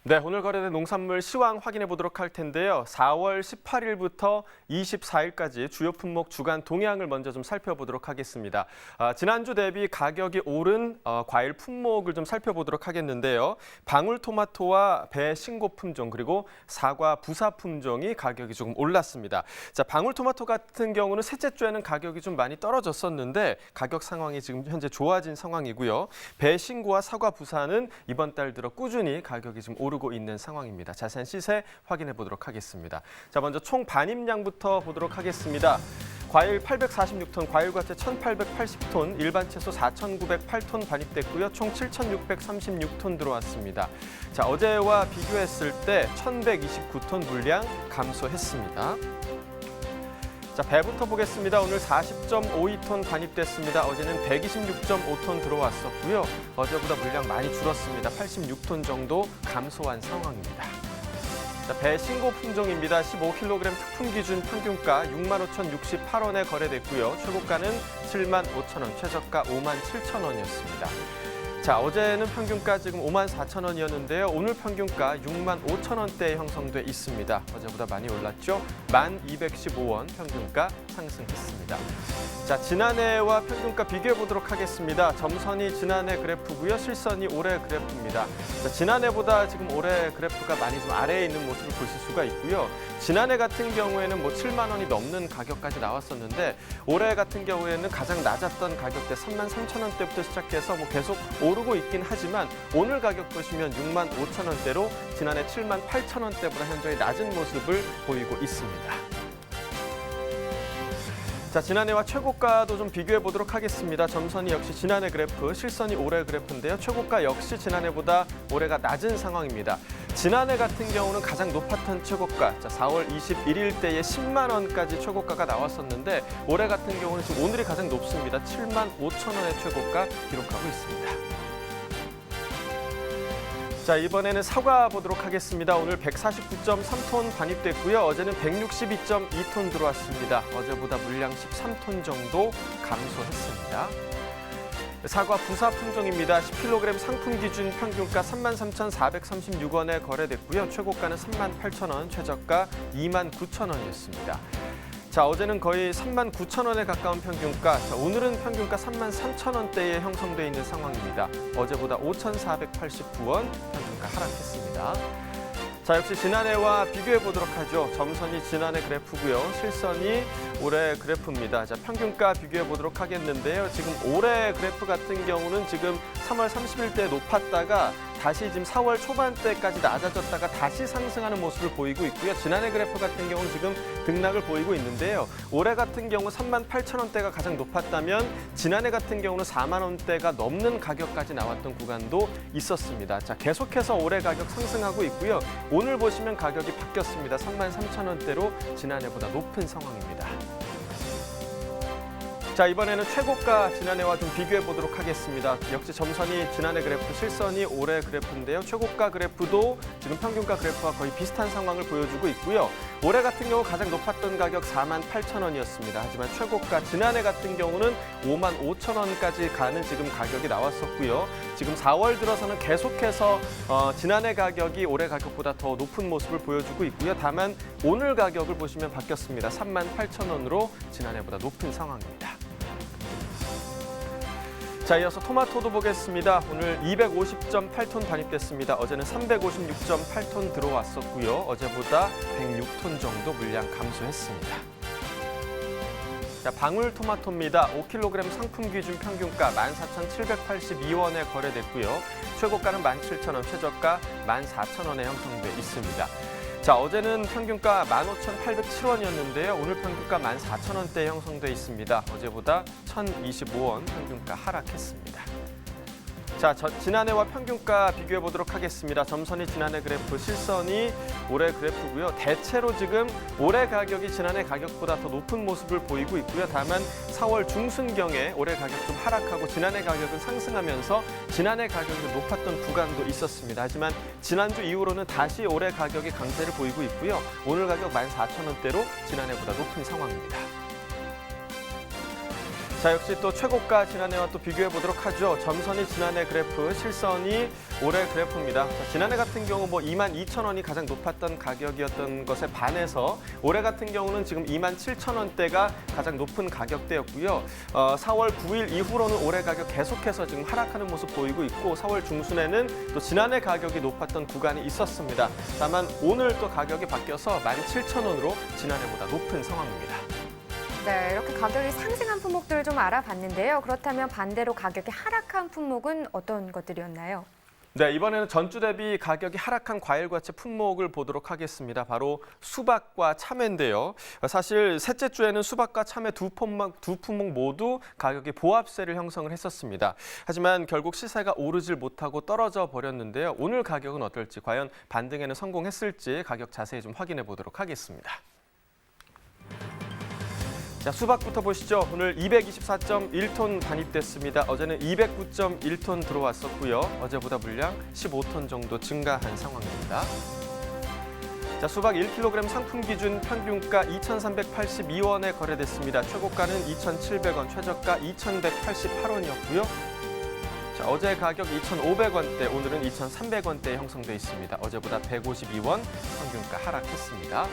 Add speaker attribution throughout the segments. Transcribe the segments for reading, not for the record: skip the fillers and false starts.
Speaker 1: 네, 오늘 거래된 농산물 시황 확인해 보도록 할 텐데요. 4월 18일부터 24일까지 주요 품목 주간 동향을 먼저 좀 살펴보도록 하겠습니다. 지난주 대비 가격이 오른 과일 품목을 좀 살펴보도록 하겠는데요. 방울토마토와 배 신고 품종 그리고 사과 부사 품종이 가격이 조금 올랐습니다. 자, 방울토마토 같은 경우는 셋째 주에는 가격이 좀 많이 떨어졌었는데 가격 상황이 지금 현재 좋아진 상황이고요. 배 신고와 사과 부사는 이번 달 들어 꾸준히 가격이 좀 오르고 있는 상황입니다. 자세한 시세 확인해 보도록 하겠습니다. 자, 먼저 총 반입량부터 보도록 하겠습니다. 과일 846톤, 과일과채 1,880톤, 일반 채소 4,908톤 반입됐고요. 총 7,636톤 들어왔습니다. 자, 어제와 비교했을 때 1,129톤 물량 감소했습니다. 자, 배부터 보겠습니다. 오늘 40.52톤 반입됐습니다. 어제는 126.5톤 들어왔었고요. 어제보다 물량 많이 줄었습니다. 86톤 정도 감소한 상황입니다. 자, 배 신고 품종입니다. 15kg 특품 기준 평균가 65,068원에 거래됐고요. 최고가는 75,000원, 최저가 57,000원이었습니다. 자, 어제는 평균가 지금 54,000원이었는데요. 오늘 평균가 65,000원대에 형성돼 있습니다. 어제보다 많이 올랐죠. 1215원 평균가 상승했습니다. 자, 지난해와 평균가 비교해 보도록 하겠습니다. 점선이 지난해 그래프고요. 실선이 올해 그래프입니다. 자, 지난해보다 지금 올해 그래프가 많이 좀 아래에 있는 모습을 보실 수가 있고요. 지난해 같은 경우에는 7만 원이 넘는 가격까지 나왔었는데 올해 같은 경우에는 가장 낮았던 가격대 33,000원대부터 시작해서 계속 오르고 있긴 하지만 오늘 가격 보시면 65,000원대로 지난해 78,000원대보다 현저히 낮은 모습을 보이고 있습니다. 자, 지난해와 최고가도 좀 비교해 보도록 하겠습니다. 점선이 역시 지난해 그래프, 실선이 올해 그래프인데요. 최고가 역시 지난해보다 올해가 낮은 상황입니다. 지난해 같은 경우는 가장 높았던 최고가, 자, 4월 21일 때에 10만 원까지 최고가가 나왔었는데 올해 같은 경우는 지금 오늘이 가장 높습니다. 75,000원의 최고가 기록하고 있습니다. 자, 이번에는 사과 보도록 하겠습니다. 오늘 149.3톤 반입됐고요. 어제는 162.2톤 들어왔습니다. 어제보다 물량 13톤 정도 감소했습니다. 사과 부사 품종입니다. 10kg 상품 기준 평균가 33,436원에 거래됐고요. 최고가는 38,000원, 최저가 29,000원이었습니다. 자, 어제는 거의 39,000원에 가까운 평균가, 자, 오늘은 평균가 33,000원대에 형성돼 있는 상황입니다. 어제보다 5,489원 평균가 하락했습니다. 자, 역시 지난해와 비교해 보도록 하죠. 점선이 지난해 그래프고요. 실선이 올해 그래프입니다. 자, 평균가 비교해 보도록 하겠는데요. 지금 올해 그래프 같은 경우는 지금 3월 30일대 높았다가 다시 지금 4월 초반대까지 낮아졌다가 다시 상승하는 모습을 보이고 있고요. 지난해 그래프 같은 경우는 지금 등락을 보이고 있는데요. 올해 같은 경우 38,000원대가 가장 높았다면 지난해 같은 경우는 4만 원대가 넘는 가격까지 나왔던 구간도 있었습니다. 자, 계속해서 올해 가격 상승하고 있고요. 오늘 보시면 가격이 바뀌었습니다. 33,000원대로 지난해보다 높은 상황입니다. 자, 이번에는 최고가 지난해와 좀 비교해 보도록 하겠습니다. 역시 점선이 지난해 그래프, 실선이 올해 그래프인데요. 최고가 그래프도 지금 평균가 그래프와 거의 비슷한 상황을 보여주고 있고요. 올해 같은 경우 가장 높았던 가격 48,000원이었습니다. 하지만 최고가 지난해 같은 경우는 55,000원까지 가는 지금 가격이 나왔었고요. 지금 4월 들어서는 계속해서 지난해 가격이 올해 가격보다 더 높은 모습을 보여주고 있고요. 다만 오늘 가격을 보시면 바뀌었습니다. 38,000원으로 지난해보다 높은 상황입니다. 자, 이어서 토마토도 보겠습니다. 오늘 250.8톤 반입됐습니다. 어제는 356.8톤 들어왔었고요. 어제보다 106톤 정도 물량 감소했습니다. 자, 방울토마토입니다. 5kg 상품 기준 평균가 14,782원에 거래됐고요. 최고가는 17,000원, 최저가 14,000원에 형성돼 있습니다. 자, 어제는 평균가 15,807원이었는데요. 오늘 평균가 14,000원대에 형성돼 있습니다. 어제보다 1,025원 평균가 하락했습니다. 자, 지난해와 평균가 비교해 보도록 하겠습니다. 점선이 지난해 그래프, 실선이 올해 그래프고요. 대체로 지금 올해 가격이 지난해 가격보다 더 높은 모습을 보이고 있고요. 다만 4월 중순경에 올해 가격 좀 하락하고 지난해 가격은 상승하면서 지난해 가격이 높았던 구간도 있었습니다. 하지만 지난주 이후로는 다시 올해 가격이 강세를 보이고 있고요. 오늘 가격 14,000원대로 지난해보다 높은 상황입니다. 자, 역시 또 최고가 지난해와 또 비교해 보도록 하죠. 점선이 지난해 그래프, 실선이 올해 그래프입니다. 자, 지난해 같은 경우 22,000원이 가장 높았던 가격이었던 것에 반해서 올해 같은 경우는 지금 27,000원대가 가장 높은 가격대였고요. 4월 9일 이후로는 올해 가격 계속해서 지금 하락하는 모습 보이고 있고 4월 중순에는 또 지난해 가격이 높았던 구간이 있었습니다. 다만 오늘 또 가격이 바뀌어서 17,000원으로 지난해보다 높은 상황입니다.
Speaker 2: 네, 이렇게 가격이 상승한 품목들을 좀 알아봤는데요. 그렇다면 반대로 가격이 하락한 품목은 어떤 것들이었나요?
Speaker 1: 네, 이번에는 전주 대비 가격이 하락한 과일과채 품목을 보도록 하겠습니다. 바로 수박과 참외인데요. 사실 셋째 주에는 수박과 참외 두 품목 모두 가격이 보합세를 형성을 했었습니다. 하지만 결국 시세가 오르질 못하고 떨어져 버렸는데요. 오늘 가격은 어떨지, 과연 반등에는 성공했을지 가격 자세히 좀 확인해 보도록 하겠습니다. 자, 수박부터 보시죠. 오늘 224.1톤 반입됐습니다. 어제는 209.1톤 들어왔었고요. 어제보다 물량 15톤 정도 증가한 상황입니다. 자, 수박 1kg 상품 기준 평균가 2,382원에 거래됐습니다. 최고가는 2,700원, 최저가 2,188원이었고요. 자, 어제 가격 2,500원대, 오늘은 2,300원대에 형성돼 있습니다. 어제보다 152원 평균가 하락했습니다.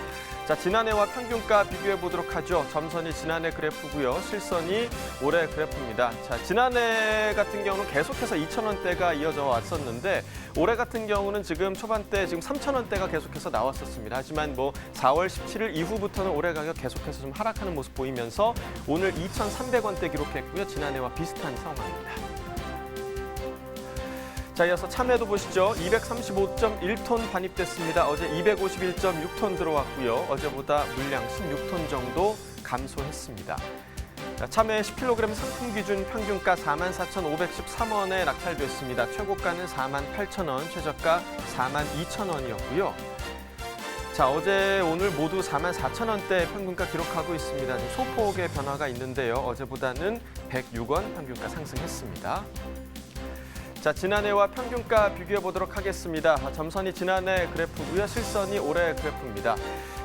Speaker 1: 자, 지난해와 평균가 비교해 보도록 하죠. 점선이 지난해 그래프고요. 실선이 올해 그래프입니다. 자, 지난해 같은 경우는 계속해서 2,000원대가 이어져 왔었는데 올해 같은 경우는 지금 초반대 지금 3,000원대가 계속해서 나왔었습니다. 하지만 4월 17일 이후부터는 올해 가격 계속해서 좀 하락하는 모습 보이면서 오늘 2,300원대 기록했고요. 지난해와 비슷한 상황입니다. 자, 이어서 참외도 보시죠. 235.1톤 반입됐습니다. 어제 251.6톤 들어왔고요. 어제보다 물량 16톤 정도 감소했습니다. 자, 참외 10kg 상품 기준 평균가 44,513원에 낙찰됐습니다. 최고가는 48,000원, 최저가 42,000원이었고요. 자, 어제 오늘 모두 44,000원대 평균가 기록하고 있습니다. 소폭의 변화가 있는데요. 어제보다는 106원 평균가 상승했습니다. 자, 지난해와 평균가 비교해 보도록 하겠습니다. 점선이 지난해 그래프고요. 실선이 올해 그래프입니다.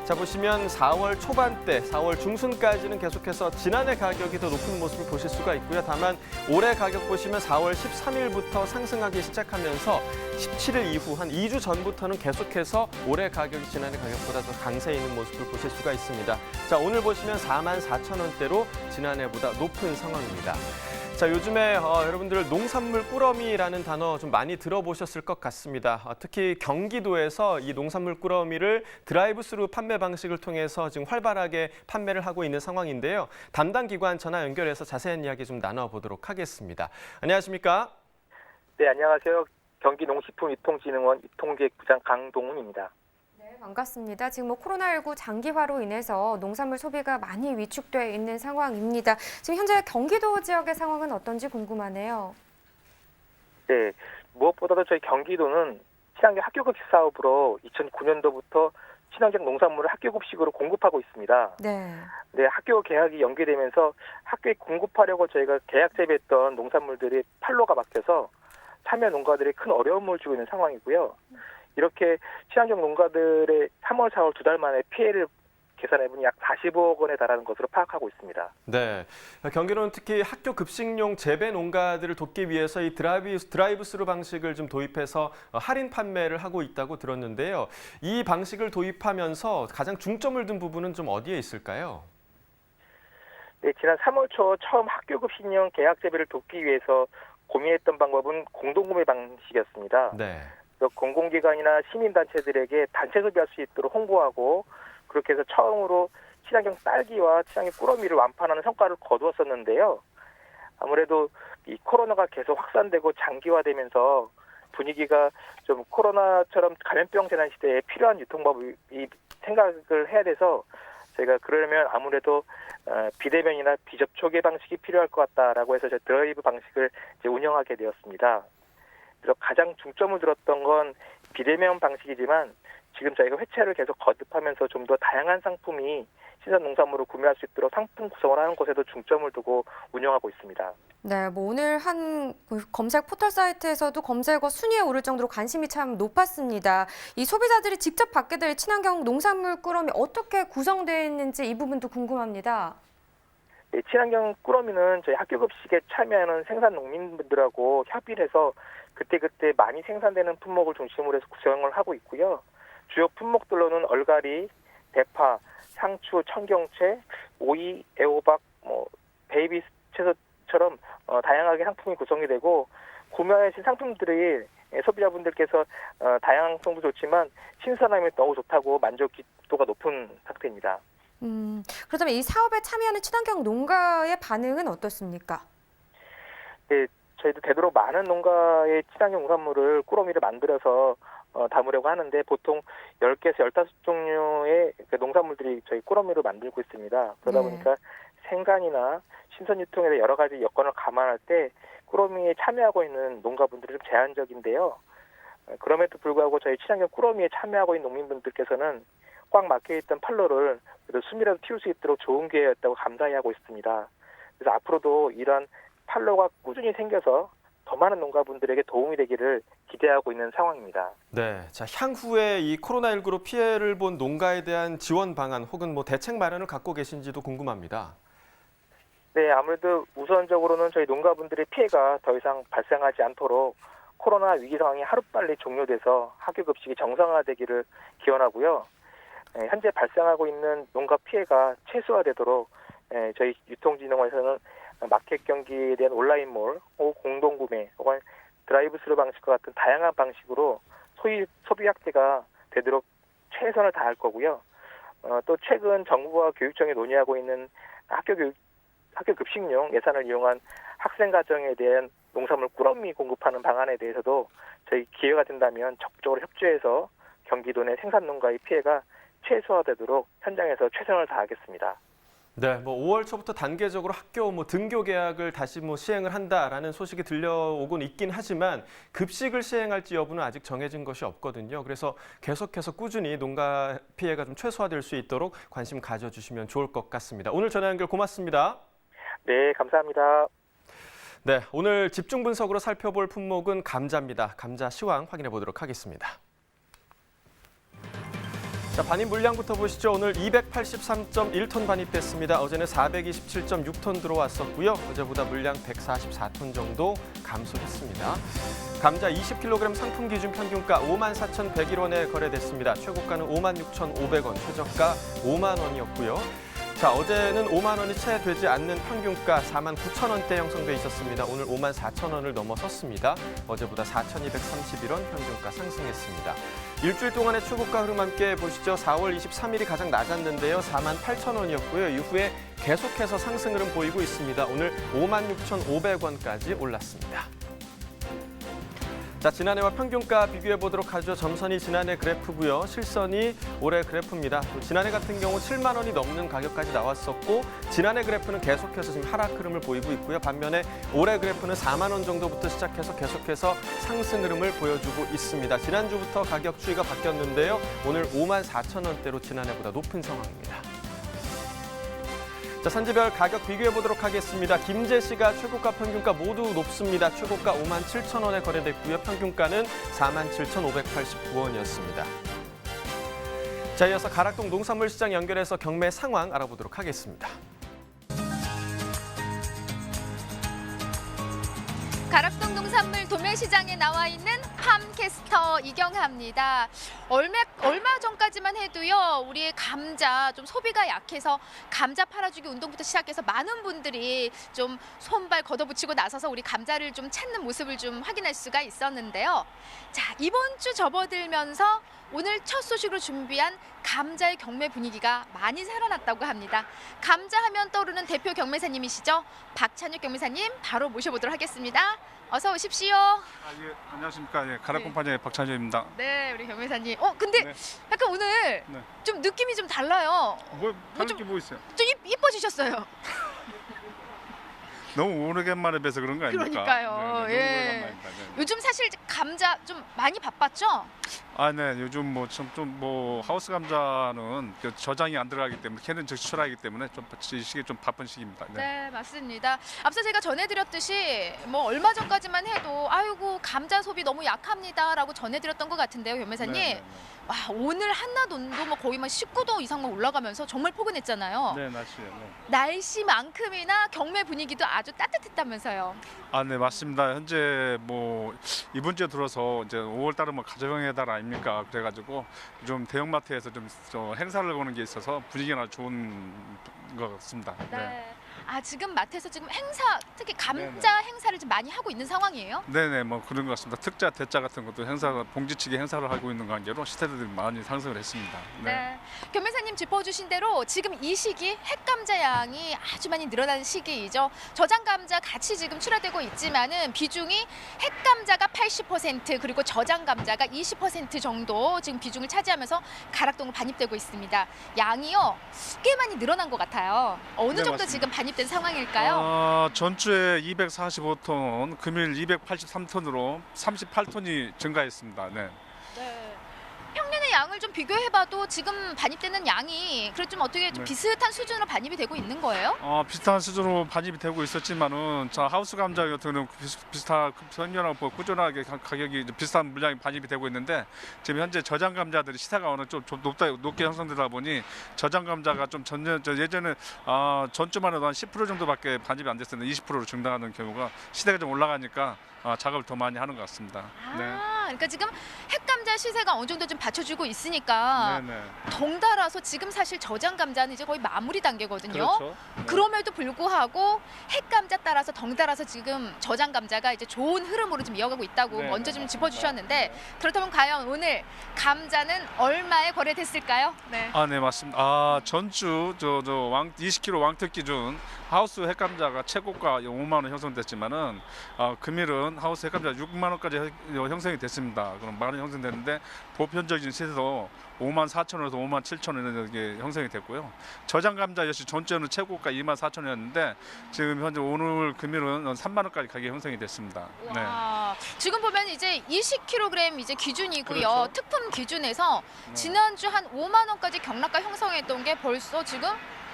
Speaker 1: 자, 보시면 4월 초반대, 4월 중순까지는 계속해서 지난해 가격이 더 높은 모습을 보실 수가 있고요. 다만 올해 가격 보시면 4월 13일부터 상승하기 시작하면서 17일 이후 한 2주 전부터는 계속해서 올해 가격이 지난해 가격보다 더 강세 있는 모습을 보실 수가 있습니다. 자, 오늘 보시면 44,000원대로 지난해보다 높은 상황입니다. 자, 요즘에 여러분들 농산물 꾸러미라는 단어 좀 많이 들어보셨을 것 같습니다. 특히 경기도에서 이 농산물 꾸러미를 드라이브스루 판매 방식을 통해서 지금 활발하게 판매를 하고 있는 상황인데요. 담당 기관 전화 연결해서 자세한 이야기 좀 나눠보도록 하겠습니다. 안녕하십니까?
Speaker 3: 네, 안녕하세요. 경기농식품유통진흥원 유통기획부장 강동훈입니다.
Speaker 2: 네, 반갑습니다. 지금 코로나19 장기화로 인해서 농산물 소비가 많이 위축돼 있는 상황입니다. 지금 현재 경기도 지역의 상황은 어떤지 궁금하네요.
Speaker 3: 네, 무엇보다도 저희 경기도는 친환경 학교급식 사업으로 2009년도부터 친환경 농산물을 학교급식으로 공급하고 있습니다.
Speaker 2: 네.
Speaker 3: 네, 학교 개학이 연기되면서 학교에 공급하려고 저희가 계약 재배했던 농산물들이 판로가 막혀서 참여 농가들이 큰 어려움을 주고 있는 상황이고요. 이렇게 친환경 농가들의 3월, 4월 두 달 만에 피해를 계산해보니 약 45억 원에 달하는 것으로 파악하고 있습니다.
Speaker 1: 네, 경기도는 특히 학교 급식용 재배 농가들을 돕기 위해서 이 드라이브스루 방식을 좀 도입해서 할인 판매를 하고 있다고 들었는데요. 이 방식을 도입하면서 가장 중점을 둔 부분은 좀 어디에 있을까요?
Speaker 3: 네, 지난 3월 초 처음 학교 급식용 계약 재배를 돕기 위해서 고민했던 방법은 공동구매 방식이었습니다.
Speaker 1: 네.
Speaker 3: 공공기관이나 시민단체들에게 단체 소비할 수 있도록 홍보하고 그렇게 해서 처음으로 친환경 딸기와 친환경 꾸러미를 완판하는 성과를 거두었었는데요. 아무래도 이 코로나가 계속 확산되고 장기화되면서 분위기가 좀 코로나처럼 감염병 재난 시대에 필요한 유통법이 생각을 해야 돼서 저희가 그러려면 아무래도 비대면이나 비접촉의 방식이 필요할 것 같다라고 해서 저희 드라이브 방식을 이제 운영하게 되었습니다. 그래서 가장 중점을 들었던 건 비대면 방식이지만 지금 저희가 회차를 계속 거듭하면서 좀 더 다양한 상품이 신선 농산물을 구매할 수 있도록 상품 구성을 하는 곳에도 중점을 두고 운영하고 있습니다.
Speaker 2: 네, 오늘 한 검색 포털 사이트에서도 검색어 순위에 오를 정도로 관심이 참 높았습니다. 이 소비자들이 직접 받게 될 친환경 농산물 꾸러미 어떻게 구성되어 있는지 이 부분도 궁금합니다.
Speaker 3: 친환경 꾸러미는 저희 학교 급식에 참여하는 생산 농민분들하고 협의를 해서 그때그때 많이 생산되는 품목을 중심으로 해서 구성을 하고 있고요. 주요 품목들로는 얼갈이, 대파, 상추, 청경채, 오이, 애호박, 베이비 채소처럼 다양하게 상품이 구성이 되고 구매하신 상품들이 소비자분들께서 다양성도 좋지만 신선함이 너무 좋다고 만족도가 높은 상태입니다.
Speaker 2: 그렇다면 이 사업에 참여하는 친환경 농가의 반응은 어떻습니까?
Speaker 3: 네, 저희도 되도록 많은 농가의 친환경 농산물을 꾸러미를 만들어서 담으려고 하는데 보통 10개에서 15종류의 농산물들이 저희 꾸러미로 만들고 있습니다. 그러다 보니까 생산이나 신선 유통에 대해 여러 가지 여건을 감안할 때 꾸러미에 참여하고 있는 농가분들이 좀 제한적인데요. 그럼에도 불구하고 저희 친환경 꾸러미에 참여하고 있는 농민분들께서는 꽉 막혀있던 판로를 그래도 숨이라도 틔울 수 있도록 좋은 기회였다고 감사해하고 있습니다. 그래서 앞으로도 이러한 판로가 꾸준히 생겨서 더 많은 농가분들에게 도움이 되기를 기대하고 있는 상황입니다.
Speaker 1: 네, 자 향후에 이 코로나19로 피해를 본 농가에 대한 지원 방안 혹은 대책 마련을 갖고 계신지도 궁금합니다.
Speaker 3: 네, 아무래도 우선적으로는 저희 농가분들의 피해가 더 이상 발생하지 않도록 코로나 위기 상황이 하루빨리 종료돼서 학교 급식이 정상화되기를 기원하고요. 현재 발생하고 있는 농가 피해가 최소화되도록 저희 유통진흥원에서는 마켓 경기에 대한 온라인몰, 공동구매, 혹은 드라이브스루 방식과 같은 다양한 방식으로 소비 확대가 되도록 최선을 다할 거고요. 또 최근 정부와 교육청이 논의하고 있는 학교 급식용 예산을 이용한 학생 가정에 대한 농산물 꾸러미 공급하는 방안에 대해서도 저희 기회가 된다면 적극적으로 협조해서 경기도 내 생산 농가의 피해가 최소화되도록 현장에서 최선을 다하겠습니다.
Speaker 1: 네, 5월 초부터 단계적으로 학교 등교 계약을 다시 시행을 한다라는 소식이 들려오곤 있긴 하지만 급식을 시행할지 여부는 아직 정해진 것이 없거든요. 그래서 계속해서 꾸준히 농가 피해가 좀 최소화될 수 있도록 관심 가져주시면 좋을 것 같습니다. 오늘 전화 연결 고맙습니다.
Speaker 3: 네, 감사합니다.
Speaker 1: 네, 오늘 집중 분석으로 살펴볼 품목은 감자입니다. 감자 시황 확인해 보도록 하겠습니다. 자, 반입 물량부터 보시죠. 오늘 283.1톤 반입됐습니다. 어제는 427.6톤 들어왔었고요. 어제보다 물량 144톤 정도 감소했습니다. 감자 20kg 상품 기준 평균가 54,101원에 거래됐습니다. 최고가는 56,500원, 최저가 5만 원이었고요. 자, 어제는 5만 원이 채 되지 않는 평균가 49,000원대 형성돼 있었습니다. 오늘 54,000원을 넘어섰습니다. 어제보다 4,231원 평균가 상승했습니다. 일주일 동안의 최고가 흐름 함께 보시죠. 4월 23일이 가장 낮았는데요. 48,000원이었고요. 이후에 계속해서 상승 흐름 보이고 있습니다. 오늘 56,500원까지 올랐습니다. 자, 지난해와 평균가 비교해 보도록 하죠. 점선이 지난해 그래프고요. 실선이 올해 그래프입니다. 지난해 같은 경우 7만 원이 넘는 가격까지 나왔었고 지난해 그래프는 계속해서 지금 하락 흐름을 보이고 있고요. 반면에 올해 그래프는 4만 원 정도부터 시작해서 계속해서 상승 흐름을 보여주고 있습니다. 지난주부터 가격 추이가 바뀌었는데요. 오늘 54,000원대로 지난해보다 높은 상황입니다. 자, 산지별 가격 비교해 보도록 하겠습니다. 김제시가 최고가 평균가 모두 높습니다. 최고가 57,000원에 거래됐고요. 평균가는 47,589원이었습니다. 자, 이어서 가락동 농산물 시장 연결해서 경매 상황 알아보도록 하겠습니다.
Speaker 4: 가락동 농산물 도매시장에 나와 있는 팜캐스터 이경하입니다. 얼마 전까지만 해도요, 우리의 감자 좀 소비가 약해서 감자 팔아주기 운동부터 시작해서 많은 분들이 좀 손발 걷어붙이고 나서서 우리 감자를 좀 찾는 모습을 좀 확인할 수가 있었는데요. 자, 이번 주 접어들면서 오늘 첫 소식으로 준비한 감자의 경매 분위기가 많이 살아났다고 합니다. 감자하면 떠오르는 대표 경매사님이시죠? 박찬욱 경매사님 바로 모셔보도록 하겠습니다. 어서 오십시오.
Speaker 5: 예, 안녕하십니까. 예, 가락공판장의 박찬욱입니다.
Speaker 4: 네, 우리 경매사님. 근데
Speaker 5: 네.
Speaker 4: 약간 오늘
Speaker 5: 네.
Speaker 4: 좀 느낌이 좀 달라요.
Speaker 5: 다른 게 뭐 있어요?
Speaker 4: 좀 이뻐지셨어요.
Speaker 5: 너무 오래간만에 뵈서 그런 거 아닙니까?
Speaker 4: 그러니까요.
Speaker 5: 네,
Speaker 4: 예.
Speaker 5: 너무 오래간만입니다. 네.
Speaker 4: 요즘 사실 감자 좀 많이 바빴죠?
Speaker 5: 아, 네. 요즘 뭐 하우스 감자는 그 저장이 안 들어가기 때문에 캐는 즉시 출하하기 때문에 이 시기에 좀 바쁜 시기입니다. 네.
Speaker 4: 네, 맞습니다. 앞서 제가 전해드렸듯이 뭐 얼마 전까지만 해도 아이고 감자 소비 너무 약합니다라고 전해드렸던 것 같은데요, 변매사님.
Speaker 5: 네.
Speaker 4: 와, 오늘 한낮 온도 뭐 거의 막 19도 이상만 올라가면서 정말 포근했잖아요.
Speaker 5: 네, 날씨요. 네.
Speaker 4: 날씨만큼이나 경매 분위기도 아주 따뜻했다면서요.
Speaker 5: 아, 네, 맞습니다. 현재 뭐 이번 주에 들어서 이제 5월 달은 뭐 가정의 달 아닙니까? 그래가지고 좀 대형마트에서 좀 행사를 거는 게 있어서 분위기가 아주 좋은 것 같습니다.
Speaker 4: 네. 아, 지금 마트에서 지금 행사, 특히 감자 행사를 좀 많이 하고 있는 상황이에요?
Speaker 5: 네네, 뭐 그런 것 같습니다. 특자, 대자 같은 것도 봉지치기 행사를 하고 있는 관계로 시세들이 많이 상승을 했습니다.
Speaker 4: 네. 변매사님 짚어주신 대로 지금 이 시기 핵감자 양이 아주 많이 늘어나는 시기이죠. 저장감자 같이 지금 출하되고 있지만은 비중이 핵감자가 80% 그리고 저장감자가 20% 정도 지금 비중을 차지하면서 가락동으로 반입되고 있습니다. 양이요 꽤 많이 늘어난 것 같아요. 어느
Speaker 5: 네,
Speaker 4: 정도
Speaker 5: 맞습니다.
Speaker 4: 지금 반입된 상황일까요?
Speaker 5: 전주에 245톤, 금일 283톤으로 38톤이 증가했습니다. 네.
Speaker 4: 네. 평년의 양을 좀 비교해봐도 지금 반입되는 양이 그래도 좀 어떻게 좀
Speaker 5: 네.
Speaker 4: 비슷한 수준으로 반입이 되고 있는 거예요?
Speaker 5: 비슷한 수준으로 반입이 되고 있었지만은 하우스 감자 같은 경우는 비슷한 평년하고 꾸준하게 가격이 비슷한 물량이 반입이 되고 있는데 지금 현재 저장 감자들이 시세가 어느 좀 높게 형성되다 보니 저장 감자가 좀 예전에 전주만 해도 한 10% 정도밖에 반입이 안 됐었는데 20%로 증가하는 경우가 시세가 좀 올라가니까 작업을 더 많이 하는 것 같습니다.
Speaker 4: 그러니까 지금 핵감자 시세가 어느 정도 좀 받쳐주고 있으니까
Speaker 5: 네네.
Speaker 4: 덩달아서 지금 사실 저장 감자는 이제 거의 마무리 단계거든요.
Speaker 5: 그렇죠. 네.
Speaker 4: 그럼에도 불구하고 핵감자 따라서 덩달아서 지금 저장 감자가 이제 좋은 흐름으로 좀 이어가고 있다고
Speaker 5: 네,
Speaker 4: 먼저
Speaker 5: 네,
Speaker 4: 좀
Speaker 5: 네.
Speaker 4: 짚어주셨는데 그렇다면 과연 오늘 감자는 얼마에 거래됐을까요? 네.
Speaker 5: 네, 맞습니다. 전주 20kg 왕특 기준 하우스 핵감자가 최고가 5만 원 형성됐지만은 금일은 하우스 핵감자 6만 원까지 형성이 됐습니다. 그럼 많이 형성됐는데 보편적인 시세도 5만 4천 원에서 5만 7천 원에 형성이 됐고요. 저장 감자 역시 전주에는 최고가 2만 4천 원이었는데 지금 현재 오늘 금일은 3만 원까지 가격이 형성이 됐습니다. 네.
Speaker 4: 와, 지금 보면 이제 20kg 이제 기준이고요.
Speaker 5: 그렇죠.
Speaker 4: 특품 기준에서
Speaker 5: 네.
Speaker 4: 지난주 한 5만 원까지 경락가 형성했던 게 벌써 지금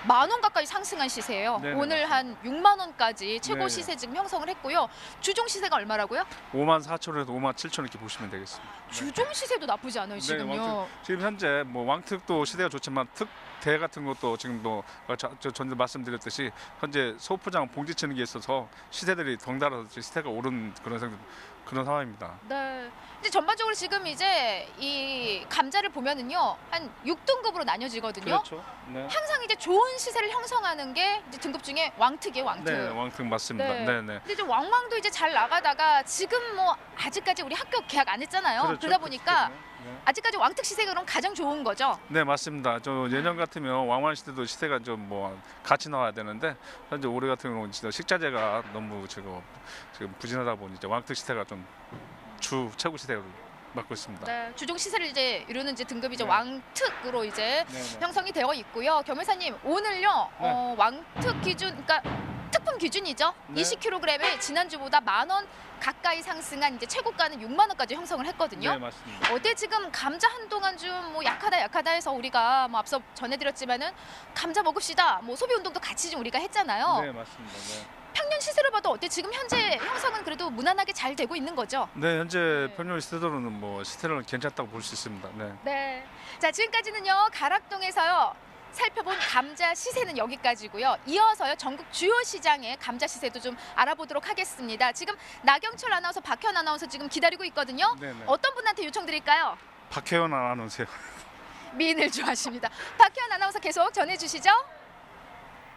Speaker 4: 10,000원 가까이 상승한 시세예요.
Speaker 5: 네네,
Speaker 4: 오늘 한 6만 원까지 최고
Speaker 5: 네네.
Speaker 4: 시세 지금 형성을 했고요. 주종 시세가 얼마라고요?
Speaker 5: 5만 4천 원에서 5만 7천 원 이렇게 보시면 되겠습니다. 네.
Speaker 4: 주종 시세도 나쁘지 않아요, 지금요.
Speaker 5: 지금 현재 뭐 왕특도 시대가 좋지만 특대 같은 것도 지금도 전에 말씀드렸듯이 현재 소포장 봉지 치는 게 있어서 시세들이 덩달아서 시세가 오른 그런 상황입니다.
Speaker 4: 네. 근데 전반적으로 지금 이제 이 감자를 보면은요, 한 6등급으로 나뉘어지거든요.
Speaker 5: 그렇죠. 네.
Speaker 4: 항상 이제 좋은 시세를 형성하는 게 이제 등급 중에 왕특이에요, 왕특.
Speaker 5: 네, 왕특 맞습니다.
Speaker 4: 네.
Speaker 5: 네, 네.
Speaker 4: 근데 이제 왕왕도 이제 잘 나가다가 지금 뭐 아직까지 우리 학교 개학 안 했잖아요.
Speaker 5: 그렇죠.
Speaker 4: 그러다 보니까
Speaker 5: 네.
Speaker 4: 아직까지 왕특 시세가 그럼 가장 좋은 거죠.
Speaker 5: 네, 맞습니다. 예년 같으면 왕만 시대도 시세가 좀 뭐 같이 나와야 되는데 현재 올해 같은 경우는 진짜 식자재가 너무 지금 부진하다 보니 이제 왕특 시세가 좀 최고 시세로 맡고 있습니다.
Speaker 4: 네, 주종 시세를 이제 이루는 이제 등급이 이제
Speaker 5: 네.
Speaker 4: 왕특으로 이제
Speaker 5: 네.
Speaker 4: 형성이 되어 있고요. 겸회사님 오늘요
Speaker 5: 네.
Speaker 4: 왕특 기준, 그러니까 특품 기준이죠.
Speaker 5: 네.
Speaker 4: 20kg에 지난주보다 10,000원 가까이 상승한 이제 최고가는 6만 원까지 형성을 했거든요.
Speaker 5: 네, 맞습니다.
Speaker 4: 어때 지금 감자 한동안 좀 뭐 약하다 해서 우리가 뭐 앞서 전해드렸지만은 감자 먹읍시다 뭐 소비 운동도 같이 좀 우리가 했잖아요.
Speaker 5: 네, 맞습니다. 네.
Speaker 4: 평년 시세로 봐도 어때 지금 현재 형성은 그래도 무난하게 잘 되고 있는 거죠?
Speaker 5: 네, 현재 평균 시세로는 뭐 시세는 괜찮다고 볼 수 있습니다. 네.
Speaker 4: 네. 자, 지금까지는요 가락동에서요 살펴본 감자 시세는 여기까지고요. 이어서요 전국 주요 시장의 감자 시세도 좀 알아보도록 하겠습니다. 지금 나경철 아나운서, 박현 아나운서 지금 기다리고 있거든요.
Speaker 5: 네, 네.
Speaker 4: 어떤 분한테 요청드릴까요?
Speaker 5: 박혜원 아나운서.
Speaker 4: 미인을 좋아하십니다. 박현 아나운서 계속 전해주시죠.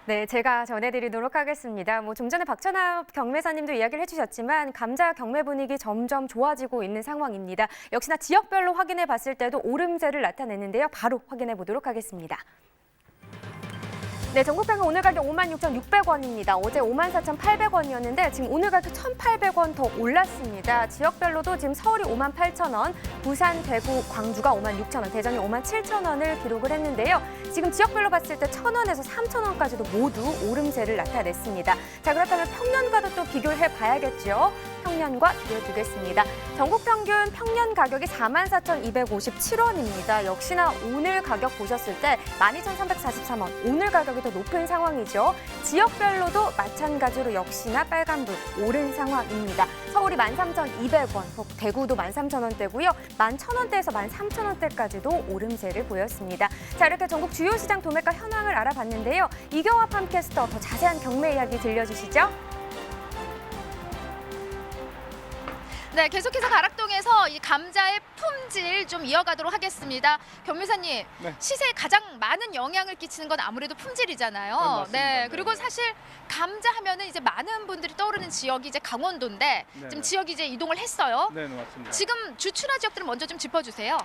Speaker 2: 네, 제가 전해드리도록 하겠습니다. 좀 전에 박찬하 경매사님도 이야기를 해주셨지만 감자 경매 분위기 점점 좋아지고 있는 상황입니다. 역시나 지역별로 확인해 봤을 때도 오름세를 나타내는데요. 바로 확인해 보도록 하겠습니다. 네, 전국평균 오늘 가격 56,600원입니다. 어제 54,800원이었는데 지금 오늘 가격 1,800원 더 올랐습니다. 지역별로도 지금 서울이 58,000원, 부산, 대구, 광주가 56,000원, 대전이 57,000원을 기록을 했는데요. 지금 지역별로 봤을 때 1,000원에서 3,000원까지도 모두 오름세를 나타냈습니다. 자, 그렇다면 평년과도 또 비교를 해봐야겠죠. 평년과 이어두겠습니다. 전국 평균 평년 가격이 44,257원입니다. 역시나 오늘 가격 보셨을 때 12,343원, 오늘 가격이 더 높은 상황이죠. 지역별로도 마찬가지로 역시나 빨간불 오른 상황입니다. 서울이 13,200원, 대구도 13,000원대고요. 11,000원대에서 13,000원대까지도 오름세를 보였습니다. 자, 이렇게 전국 주요 시장 도매가 현황을 알아봤는데요. 이경화 팜캐스터 더 자세한 경매 이야기 들려주시죠.
Speaker 4: 네, 계속해서 가락동에서 이 감자의 품질 좀 이어가도록 하겠습니다. 경매사님,
Speaker 5: 네.
Speaker 4: 시세에 가장 많은 영향을 끼치는 건 아무래도 품질이잖아요.
Speaker 5: 네, 맞습니다. 네,
Speaker 4: 그리고
Speaker 5: 네.
Speaker 4: 사실 감자 하면은 이제 많은 분들이 떠오르는 지역이 이제 강원도인데
Speaker 5: 네,
Speaker 4: 지금
Speaker 5: 네.
Speaker 4: 지역이 이제 이동을 했어요.
Speaker 5: 네, 맞습니다.
Speaker 4: 지금 주출하 지역들을 먼저 좀 짚어주세요.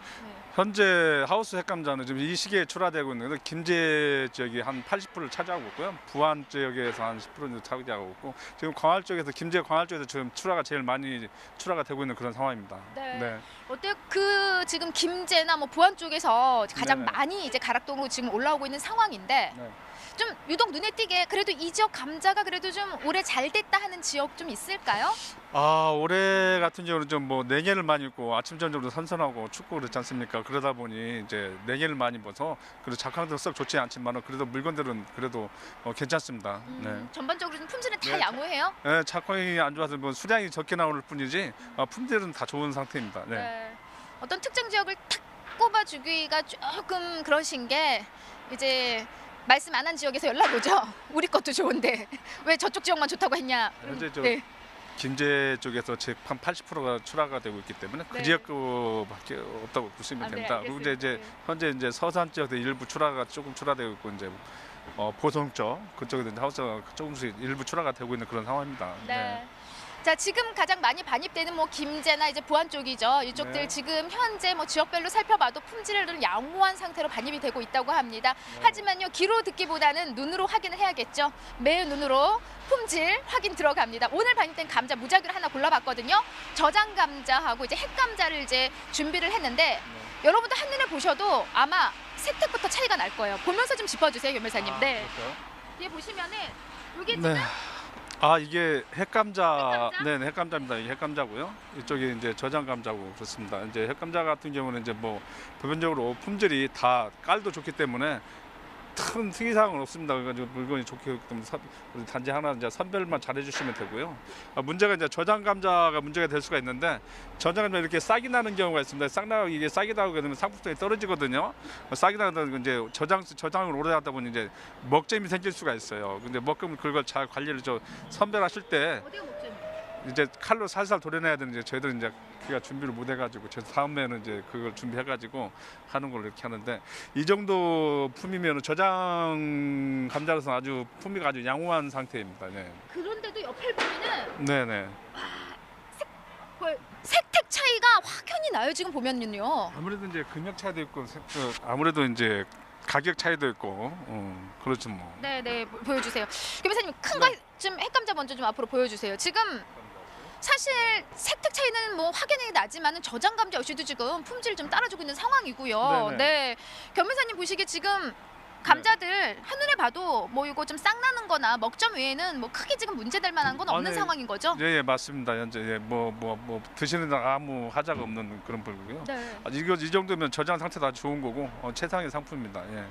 Speaker 5: 현재 하우스 핵감자는 지금 이 시기에 출하되고 있는데 김제 지역이 한 80%를 차지하고 있고요. 부안 지역에서 한 10% 정도 차지하고 있고 지금 광활 쪽에서 김제 광활 쪽에서 지금 출하가 제일 많이 출하가 되고 있는 그런 상황입니다.
Speaker 4: 네. 어때요? 그 지금 김제나 뭐 부안 쪽에서 가장
Speaker 5: 네네.
Speaker 4: 많이 이제 가락동으로 지금 올라오고 있는 상황인데
Speaker 5: 네.
Speaker 4: 좀 유독 눈에 띄게 그래도 이 지역 감자가 그래도 좀 올해 잘 됐다 하는 지역 좀 있을까요?
Speaker 5: 올해 같은 경우는 좀 뭐 냉해를 많이 입고 아침 저녁으로 선선하고 춥고 그렇지 않습니까? 그러다 보니 이제 냉해를 많이 입어서 그래도 작황도 썩 좋지 않지만 그래도 물건들은 그래도 괜찮습니다. 네.
Speaker 4: 전반적으로 좀 품질은 다
Speaker 5: 네,
Speaker 4: 양호해요?
Speaker 5: 네, 작황이 안 좋아서 뭐 수량이 적게 나올 뿐이지 품질은 다 좋은 상태입니다. 네.
Speaker 4: 어떤 특정 지역을 탁 꼽아주기가 조금 그러신 게 이제 말씀 안 한 지역에서 연락 오죠. 우리 것도 좋은데 왜 저쪽 지역만 좋다고 했냐?
Speaker 5: 현재
Speaker 4: 네.
Speaker 5: 김제 쪽에서 한 80%가 출하가 되고 있기 때문에 그
Speaker 4: 네.
Speaker 5: 지역밖에 없다고 보시면
Speaker 4: 네,
Speaker 5: 됩니다. 그리고
Speaker 4: 알겠습니다.
Speaker 5: 이제 현재 이제 서산 지역에 일부 출하가 조금 출하되고 있고 이제 보성 쪽 그쪽에도 이제 하우스가 조금씩 일부 출하가 되고 있는 그런 상황입니다.
Speaker 4: 네. 자, 지금 가장 많이 반입되는 뭐 김제나 이제 부안 쪽이죠. 이쪽들
Speaker 5: 네.
Speaker 4: 지금 현재 뭐 지역별로 살펴봐도 품질을 양호한 상태로 반입이 되고 있다고 합니다.
Speaker 5: 네.
Speaker 4: 하지만요, 귀로 듣기보다는 눈으로 확인을 해야겠죠. 매일 눈으로 품질 확인 들어갑니다. 오늘 반입된 감자 무작위로 하나 골라봤거든요. 저장 감자하고 이제 핵 감자를 이제 준비를 했는데
Speaker 5: 네.
Speaker 4: 여러분들 한눈에 보셔도 아마 색택부터 차이가 날 거예요. 보면서 좀 짚어주세요, 교매사님. 네.
Speaker 5: 그렇죠?
Speaker 4: 뒤에 보시면은 이게
Speaker 5: 네.
Speaker 4: 지금
Speaker 5: 이게 핵감자,
Speaker 4: 핵감자?
Speaker 5: 네, 핵감자입니다. 이게 핵감자고요. 이쪽이 이제 저장 감자고 그렇습니다. 이제 핵감자 같은 경우는 이제 뭐 보편적으로 품질이 다 깔도 좋기 때문에 큰 특이사항은 없습니다. 그래가지고 물건이 좋기 때문에 우리 단지 하나 이제 선별만 잘 해주시면 되고요. 문제가 이제 저장 감자가 문제가 될 수가 있는데 저장 감자 이렇게 싹이 나는 경우가 있습니다. 이게 싹이 나게 되면 상품성이 떨어지거든요. 싹이 나면 이제 저장을 오래 하다 보니 이제 먹점이 생길 수가 있어요. 근데 먹점 그걸 잘 관리를 선별하실 때
Speaker 4: 어디가 목적이에요?
Speaker 5: 이제 칼로 살살 도려내야 되는데 저희들은 이제 그가 준비를 못 해가지고 저 다음에는 이제 그걸 준비해가지고 하는 걸로 이렇게 하는데 이 정도 품이면 저장 감자로서 아주 품위가 아주 양호한 상태입니다. 네,
Speaker 4: 그런데도 옆에 보면은
Speaker 5: 네네.
Speaker 4: 색택 차이가 확연히 나요. 지금 보면은요.
Speaker 5: 아무래도 이제 금액 차이도 있고 아무래도 이제 가격 차이도 있고 그렇죠 뭐.
Speaker 4: 네네 보여주세요. 교매사님 큰 거 좀 핵감자 먼저 좀 앞으로 보여주세요. 지금 사실 색택 차이는 뭐 확연히 나지만은 저장 감자 역시도 지금 품질 좀 따라주고 있는 상황이고요.
Speaker 5: 네네.
Speaker 4: 네, 교매사님 보시기에 지금 감자들 한눈에 봐도 뭐 이거 좀 싹 나는 거나 먹점 외에는 뭐 크게 지금 문제될 만한 건 없는
Speaker 5: 네.
Speaker 4: 상황인 거죠?
Speaker 5: 예, 맞습니다. 현재 뭐 드시는 데 아무 하자가 없는 그런 불고요.
Speaker 4: 네.
Speaker 5: 이 정도면 저장 상태도 아주 좋은 거고 최상의 상품입니다. 예.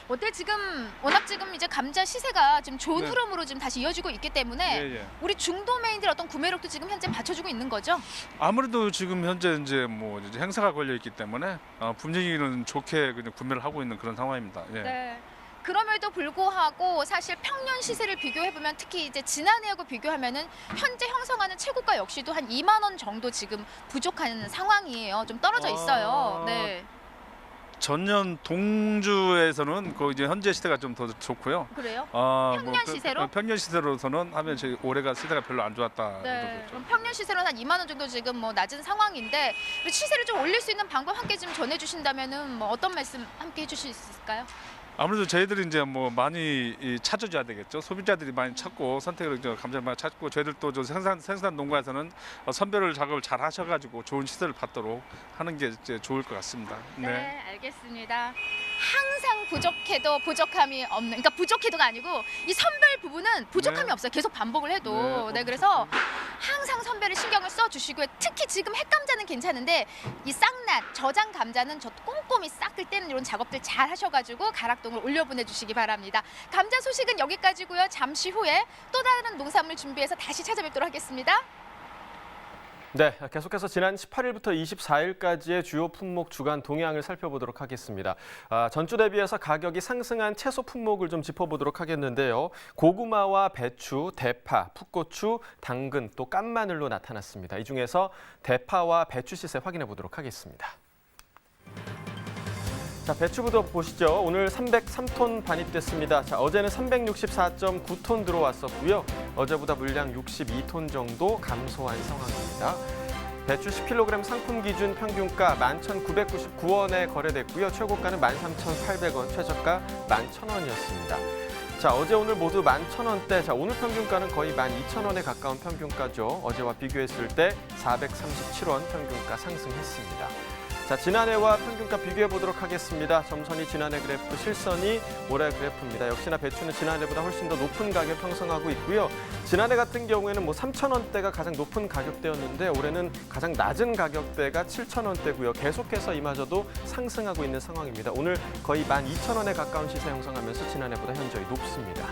Speaker 4: 어때 지금 워낙 지금 이제 감자 시세가 지금 좋은
Speaker 5: 네.
Speaker 4: 흐름으로 지금 다시 이어지고 있기 때문에
Speaker 5: 예.
Speaker 4: 우리 중도매인들 어떤 구매력도 지금 현재 받쳐주고 있는 거죠?
Speaker 5: 아무래도 지금 현재 이제 뭐 이제 행사가 걸려 있기 때문에 분위기는 좋게 그냥 구매를 하고 있는 그런 상황입니다. 예.
Speaker 4: 네. 그럼에도 불구하고 사실 평년 시세를 비교해 보면 특히 이제 지난해하고 비교하면은 현재 형성하는 최고가 역시도 한 2만 원 정도 지금 부족한 상황이에요. 좀 떨어져 있어요. 네.
Speaker 5: 전년 동주에서는 그 이제 현재 시세가 좀 더 좋고요.
Speaker 4: 그래요?
Speaker 5: 평년
Speaker 4: 시세로?
Speaker 5: 평년 시세로서는 하면 저희 올해가 시세가 별로 안 좋았다.
Speaker 4: 네. 그럼 평년 시세로는 한 2만 원 정도 지금 뭐 낮은 상황인데 시세를 좀 올릴 수 있는 방법 함께 좀 전해 주신다면은 뭐 어떤 말씀 함께 해 주실 수 있을까요?
Speaker 5: 아무래도 저희들이 이제 뭐 많이 찾아줘야 되겠죠. 소비자들이 많이 찾고 선택을 감자를 많이 찾고 저희들도 생산 농가에서는 선별 작업을 잘 하셔가지고 좋은 시세를 받도록 하는 게 이제 좋을 것 같습니다.
Speaker 4: 네, 알겠습니다. 항상 부족해도 부족함이 없는, 그러니까 부족해도가 아니고 이 선별 부분은 부족함이
Speaker 5: 네.
Speaker 4: 없어요. 계속 반복을 해도. 네, 그래서 항상 선별에 신경을 써주시고요. 특히 지금 핵감자는 괜찮은데 이 쌍낫, 저장 감자는 저 꼼꼼히 싹을 떼는 이런 작업들 잘 하셔가지고 가락동을 올려보내주시기 바랍니다. 감자 소식은 여기까지고요. 잠시 후에 또 다른 농산물 준비해서 다시 찾아뵙도록 하겠습니다.
Speaker 1: 네, 계속해서 지난 18일부터 24일까지의 주요 품목 주간 동향을 살펴보도록 하겠습니다. 전주 대비해서 가격이 상승한 채소 품목을 좀 짚어보도록 하겠는데요. 고구마와 배추, 대파, 풋고추, 당근, 또 깐마늘로 나타났습니다. 이 중에서 대파와 배추 시세 확인해 보도록 하겠습니다. 자, 배추부터 보시죠. 오늘 303톤 반입됐습니다. 자, 어제는 364.9톤 들어왔었고요. 어제보다 물량 62톤 정도 감소한 상황입니다. 배추 10kg 상품 기준 평균가 11,999원에 거래됐고요. 최고가는 13,800원, 최저가 11,000원이었습니다. 자, 어제 오늘 모두 11,000원대. 자, 오늘 평균가는 거의 12,000원에 가까운 평균가죠. 어제와 비교했을 때 437원 평균가 상승했습니다. 자, 지난해와 평균가 비교해 보도록 하겠습니다. 점선이 지난해 그래프, 실선이 올해 그래프입니다. 역시나 배추는 지난해보다 훨씬 더 높은 가격 형성하고 있고요. 지난해 같은 경우에는 3,000원대가 가장 높은 가격대였는데 올해는 가장 낮은 가격대가 7,000원대고요. 계속해서 이마저도 상승하고 있는 상황입니다. 오늘 거의 12,000원에 가까운 시세 형성하면서 지난해보다 현저히 높습니다.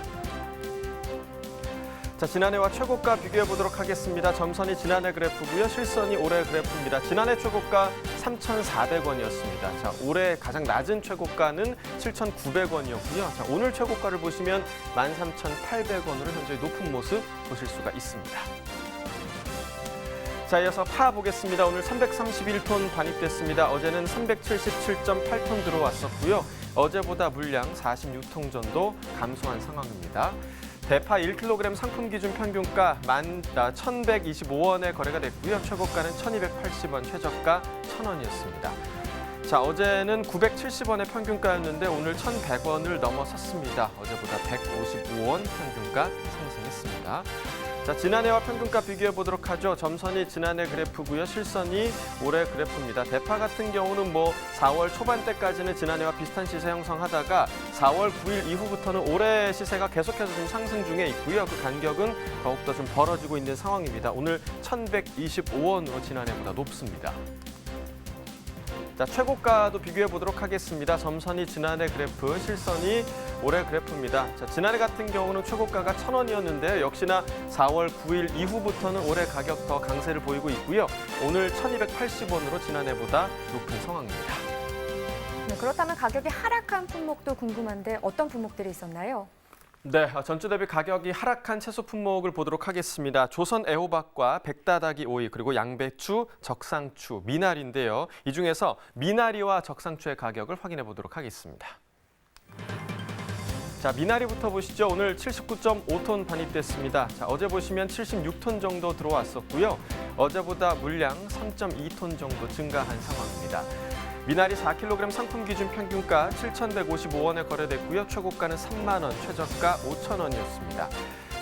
Speaker 1: 자, 지난해와 최고가 비교해 보도록 하겠습니다. 점선이 지난해 그래프고요. 실선이 올해 그래프입니다. 지난해 최고가 3,400원이었습니다. 자, 올해 가장 낮은 최고가는 7,900원이었고요. 자, 오늘 최고가를 보시면 13,800원으로 현재 높은 모습 보실 수가 있습니다. 자, 이어서 파 보겠습니다. 오늘 331톤 반입됐습니다. 어제는 377.8톤 들어왔었고요. 어제보다 물량 46톤 정도 감소한 상황입니다. 대파 1kg 상품 기준 평균가 1,125원에 거래가 됐고요. 최고가는 1,280원, 최저가 1,000원이었습니다. 자, 어제는 970원의 평균가였는데 오늘 1,100원을 넘어섰습니다. 어제보다 155원 평균가 상승했습니다. 자, 지난해와 평균가 비교해 보도록 하죠. 점선이 지난해 그래프고요. 실선이 올해 그래프입니다. 대파 같은 경우는 4월 초반대까지는 지난해와 비슷한 시세 형성하다가 4월 9일 이후부터는 올해 시세가 계속해서 좀 상승 중에 있고요. 그 간격은 더욱더 좀 벌어지고 있는 상황입니다. 오늘 1,125원으로 지난해보다 높습니다. 자, 최고가도 비교해 보도록 하겠습니다. 점선이 지난해 그래프, 실선이 올해 그래프입니다. 자, 지난해 같은 경우는 최고가가 1,000원이었는데요. 역시나 4월 9일 이후부터는 올해 가격 더 강세를 보이고 있고요. 오늘 1,280원으로 지난해보다 높은 상황입니다.
Speaker 2: 네, 그렇다면 가격이 하락한 품목도 궁금한데 어떤 품목들이 있었나요?
Speaker 1: 네, 전주 대비 가격이 하락한 채소 품목을 보도록 하겠습니다. 조선 애호박과 백다다기 오이, 그리고 양배추, 적상추, 미나리인데요. 이 중에서 미나리와 적상추의 가격을 확인해 보도록 하겠습니다. 자, 미나리부터 보시죠. 오늘 79.5톤 반입됐습니다. 자, 어제 보시면 76톤 정도 들어왔었고요. 어제보다 물량 3.2톤 정도 증가한 상황입니다. 미나리 4kg 상품 기준 평균가 7,155원에 거래됐고요. 최고가는 3만 원, 최저가 5,000원이었습니다.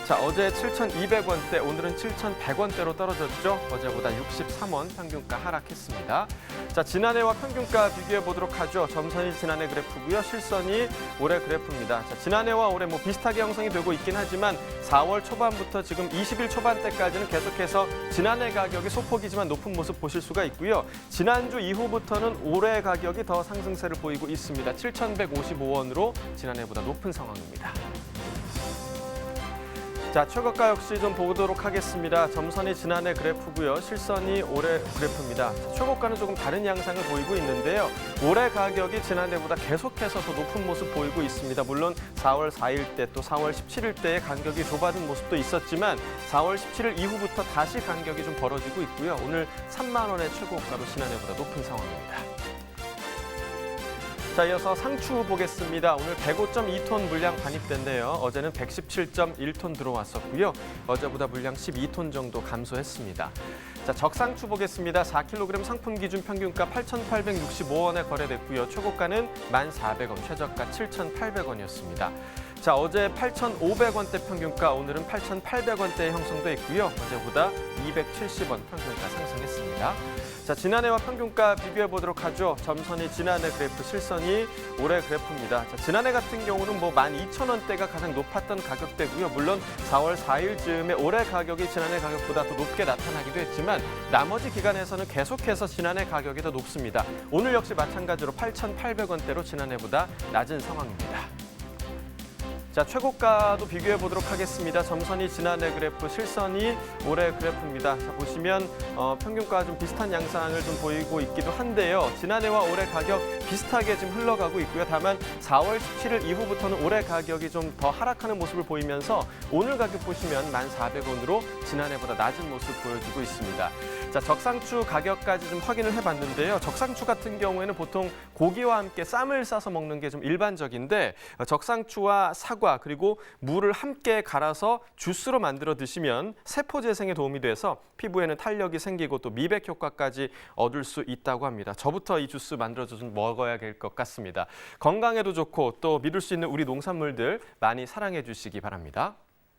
Speaker 1: 자, 어제 7,200원대, 오늘은 7,100원대로 떨어졌죠. 어제보다 63원 평균가 하락했습니다. 자, 지난해와 평균가 비교해 보도록 하죠. 점선이 지난해 그래프고요. 실선이 올해 그래프입니다. 자, 지난해와 올해 비슷하게 형성이 되고 있긴 하지만 4월 초반부터 지금 20일 초반대까지는 계속해서 지난해 가격이 소폭이지만 높은 모습 보실 수가 있고요. 지난주 이후부터는 올해 가격이 더 상승세를 보이고 있습니다. 7,155원으로 지난해보다 높은 상황입니다. 자, 최고가 역시 좀 보도록 하겠습니다. 점선이 지난해 그래프고요. 실선이 올해 그래프입니다. 자, 최고가는 조금 다른 양상을 보이고 있는데요. 올해 가격이 지난해보다 계속해서 더 높은 모습 보이고 있습니다. 물론 4월 4일 때 또 4월 17일 때의 간격이 좁아진 모습도 있었지만 4월 17일 이후부터 다시 간격이 좀 벌어지고 있고요. 오늘 3만 원의 최고가로 지난해보다 높은 상황입니다. 자, 이어서 상추 보겠습니다. 오늘 105.2톤 물량 반입됐네요. 어제는 117.1톤 들어왔었고요. 어제보다 물량 12톤 정도 감소했습니다. 자, 적상추 보겠습니다. 4kg 상품 기준 평균가 8,865원에 거래됐고요. 최고가는 1,400원, 최저가 7,800원이었습니다. 자, 어제 8,500원대 평균가, 오늘은 8,800원대에 형성돼 있고요. 어제보다 270원 평균가 상승했습니다. 자, 지난해와 평균가 비교해 보도록 하죠. 점선이 지난해 그래프, 실선이 올해 그래프입니다. 자, 지난해 같은 경우는 12,000원대가 가장 높았던 가격대고요. 물론 4월 4일쯤에 올해 가격이 지난해 가격보다 더 높게 나타나기도 했지만 나머지 기간에서는 계속해서 지난해 가격이 더 높습니다. 오늘 역시 마찬가지로 8,800원대로 지난해보다 낮은 상황입니다. 자, 최고가도 비교해 보도록 하겠습니다. 점선이 지난해 그래프, 실선이 올해 그래프입니다. 자, 보시면 평균가와 좀 비슷한 양상을 좀 보이고 있기도 한데요. 지난해와 올해 가격 비슷하게 지금 흘러가고 있고요. 다만 4월 17일 이후부터는 올해 가격이 좀 더 하락하는 모습을 보이면서 오늘 가격 보시면 1,400원으로 지난해보다 낮은 모습 보여주고 있습니다. 자, 적상추 가격까지 좀 확인을 해봤는데요. 적상추 같은 경우에는 보통 고기와 함께 쌈을 싸서 먹는 게 좀 일반적인데 적상추와 사과 그리고 물을 함께 갈아서 주스로 만들어 드시면 세포 재생에 도움이 돼서 피부에는 탄력이 생기고 또 미백 효과까지 얻을 수 있다고 합니다. 저부터 이 주스 만들어서 좀 먹어야 될 것 같습니다. 건강에도 좋고 또 믿을 수 있는 우리 농산물들 많이 사랑해 주시기 바랍니다.